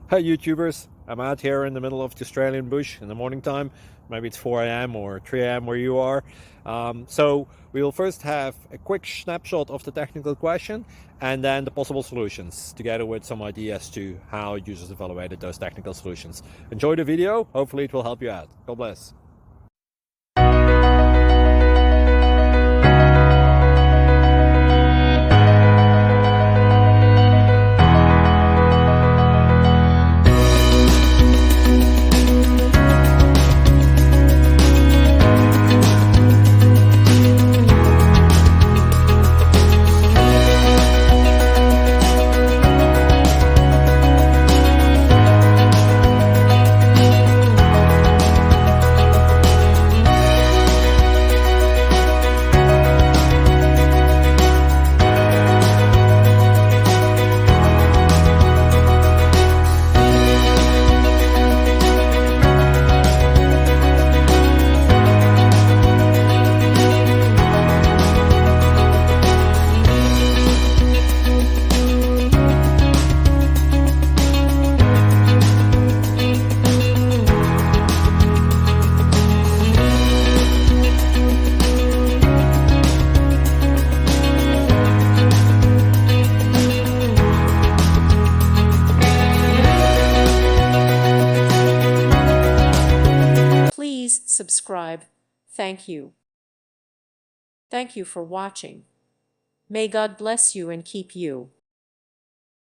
Hi YouTubers, I'm out here in the middle of the Australian bush in the morning time. Maybe it's 4 a.m. or 3 a.m. where you are. So we will first have a quick snapshot of the technical question and then the possible solutions, together with some ideas to how users evaluated those technical solutions. Enjoy the video, hopefully it will help you out. God bless. Please subscribe. Thank you. Thank you for watching. May God bless you and keep you.